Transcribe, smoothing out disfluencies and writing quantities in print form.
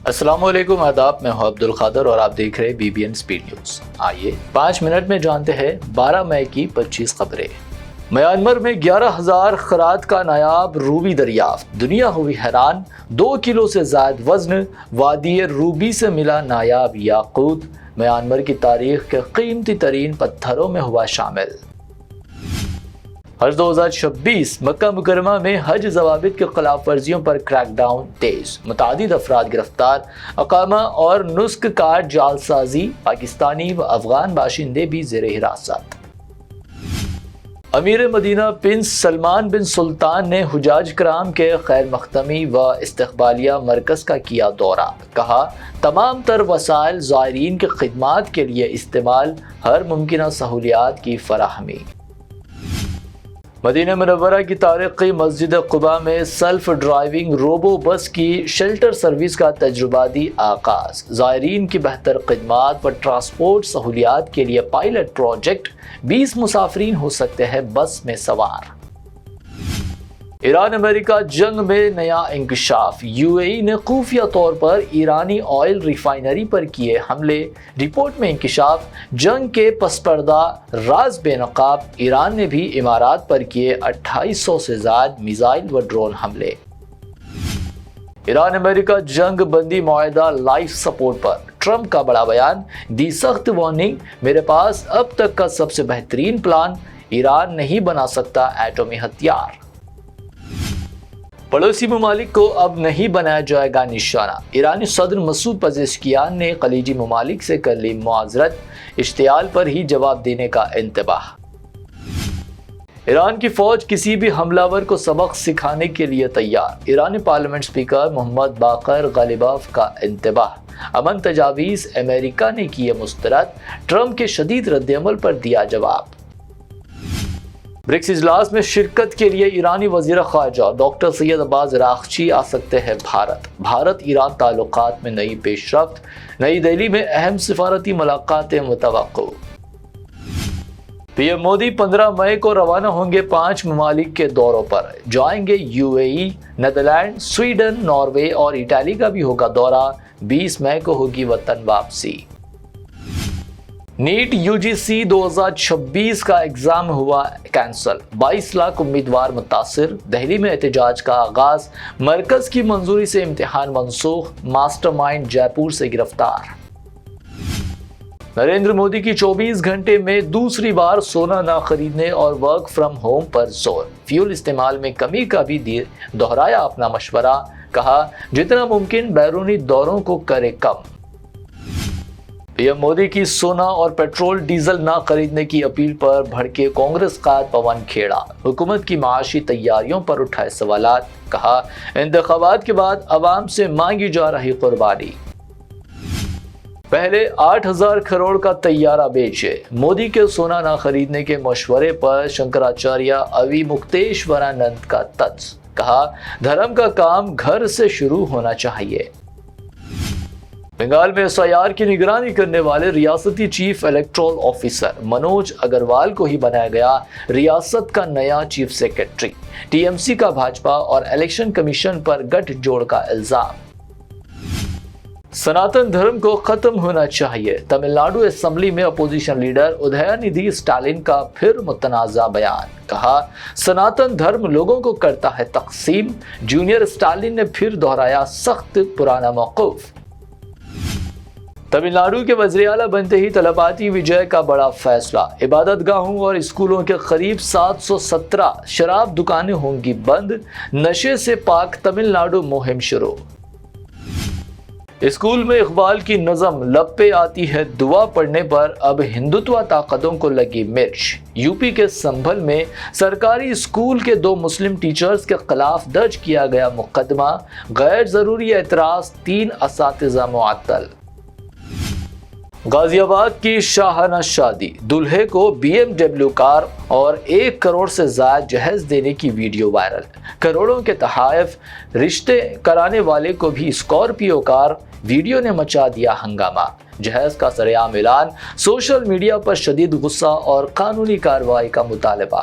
السلام علیکم، آداب، میں ہوں عبد القادر اور آپ دیکھ رہے BBN سپیڈ نیوز۔ آئیے 5 منٹ میں جانتے ہیں 12 مئی کی 25 خبریں۔ میانمار میں 11,000 خرات کا نایاب روبی دریافت، دنیا ہوئی حیران۔ 2 کلو سے زائد وزن وادی روبی سے ملا نایاب یاقوت، میانمار کی تاریخ کے قیمتی ترین پتھروں میں ہوا شامل۔ حج 2026، مکہ مکرمہ میں حج ضوابط کی خلاف ورزیوں پر کریک ڈاؤن تیز، متعدد افراد گرفتار، اقامہ اور نسخ کارڈ جعلسازی، پاکستانی و افغان باشندے بھی زیر حراست۔ امیر مدینہ پرنس سلمان بن سلطان نے حجاج کرام کے خیر مختمی و استقبالیہ مرکز کا کیا دورہ، کہا تمام تر وسائل زائرین کی خدمات کے لیے استعمال، ہر ممکنہ سہولیات کی فراہمی۔ مدینہ منورہ کی تاریخی مسجد قباء میں سیلف ڈرائیونگ روبو بس کی شیلٹر سروس کا تجرباتی آغاز، زائرین کی بہتر خدمات و ٹرانسپورٹ سہولیات کے لیے پائلٹ پروجیکٹ، 20 مسافرین ہو سکتے ہیں بس میں سوار۔ ایران امریکہ جنگ میں نیا انکشاف، UAE نے خفیہ طور پر ایرانی آئل ریفائنری پر کیے حملے، رپورٹ میں انکشاف، جنگ کے پس پردہ راز بے نقاب، ایران نے بھی امارات پر کیے 2800 سے زائد میزائل و ڈرون حملے۔ ایران امریکہ جنگ بندی معاہدہ لائف سپورٹ پر ٹرمپ کا بڑا بیان، دی سخت وارننگ، میرے پاس اب تک کا سب سے بہترین پلان، ایران نہیں بنا سکتا ایٹمی ہتھیار۔ پڑوسی ممالک کو اب نہیں بنایا جائے گا نشانہ، ایرانی صدر مسعود پزشکیان نے خلیجی ممالک سے کر لی معذرت، اشتعال پر ہی جواب دینے کا انتباہ۔ ایران کی فوج کسی بھی حملہ ور کو سبق سکھانے کے لیے تیار، ایرانی پارلیمنٹ اسپیکر محمد باقر غالیباف کا انتباہ، امن تجاویز امریکہ نے کیے مسترد، ٹرمپ کے شدید رد عمل پر دیا جواب۔ برکس اجلاس میں شرکت کے لیے ایرانی وزیر خارجہ ڈاکٹر سید عباس راغچی آ سکتے ہیں بھارت ایران تعلقات میں نئی پیش رفت، نئی دہلی میں اہم سفارتی ملاقاتیں متوقع۔ PM مودی 15 مئی کو روانہ ہوں گے 5 ممالک کے دوروں پر، جائیں گے UAE، نیدرلینڈ، سویڈن، ناروے اور اٹلی کا بھی ہوگا دورہ، 20 مئی کو ہوگی وطن واپسی۔ نیٹ UGC 2026 کا ایگزام ہوا کینسل، 22 لاکھ امیدوار متاثر، دہلی میں احتجاج کا آغاز، مرکز کی منظوری سے امتحان منسوخ، ماسٹر مائنڈ جے پور سے گرفتار۔ نریندر مودی کی 24 گھنٹے میں دوسری بار سونا نہ خریدنے اور ورک فرام ہوم پر زور، فیول استعمال میں کمی کا بھی دہرایا اپنا مشورہ، کہا جتنا ممکن بیرونی دوروں کو کرے کم۔ PM مودی کی سونا اور پیٹرول ڈیزل نہ خریدنے کی اپیل پر بھڑکے کانگریس قائد پون کھیڑا، حکومت کی معاشی تیاریوں پر اٹھائے سوالات، کہا انتخابات کے بعد عوام سے مانگی جا رہی قربانی۔ پہلے 8,000 کروڑ کا طیارہ بیچے، مودی کے سونا نہ خریدنے کے مشورے پر شنکراچاریہ اوی مکتیشورانند کا طنز، کہا دھرم کا کام گھر سے شروع ہونا چاہیے۔ بنگال میں SIR کی نگرانی کرنے والے ریاستی chief electoral officer Manoj Agarwal کو ہی بنایا گیا ریاست کا نیا چیف سیکرٹری، TMC کا بھاجپا اور الیکشن کمیشن پر گٹھ جوڑ کا الزام۔ سناتن دھرم کو ختم ہونا چاہیے، تمل ناڈو اسمبلی میں اپوزیشن لیڈر ادیانیدھی اسٹالن کا پھر متنازع بیان، کہا سناتن دھرم لوگوں کو کرتا ہے تقسیم، جونیئر اسٹالن نے پھر دہرایا سخت پرانا موقف۔ تمل ناڈو کے وزیر اعلیٰ بنتے ہی تلپاتی وجے کا بڑا فیصلہ، عبادت گاہوں اور اسکولوں کے قریب 717 شراب دکانیں ہوں گی بند، نشے سے پاک تمل ناڈو مہم شروع۔ اسکول میں اقبال کی نظم لب پہ آتی ہے دعا پڑھنے پر اب ہندوتوا طاقتوں کو لگی مرچ، UP کے سنبھل میں سرکاری اسکول کے 2 مسلم ٹیچرز کے خلاف درج کیا گیا مقدمہ، غیر ضروری اعتراض، 3 اساتذہ معطل۔ غازی آباد کی شاہانہ شادی، دلہے کو BMW کار اور 1 کروڑ سے زائد جہیز دینے کی ویڈیو وائرل، کروڑوں کے تحائف، رشتے کرانے والے کو بھی اسکارپیو کار، ویڈیو نے مچا دیا ہنگامہ، جہیز کا سرعام اعلان، سوشل میڈیا پر شدید غصہ اور قانونی کارروائی کا مطالبہ۔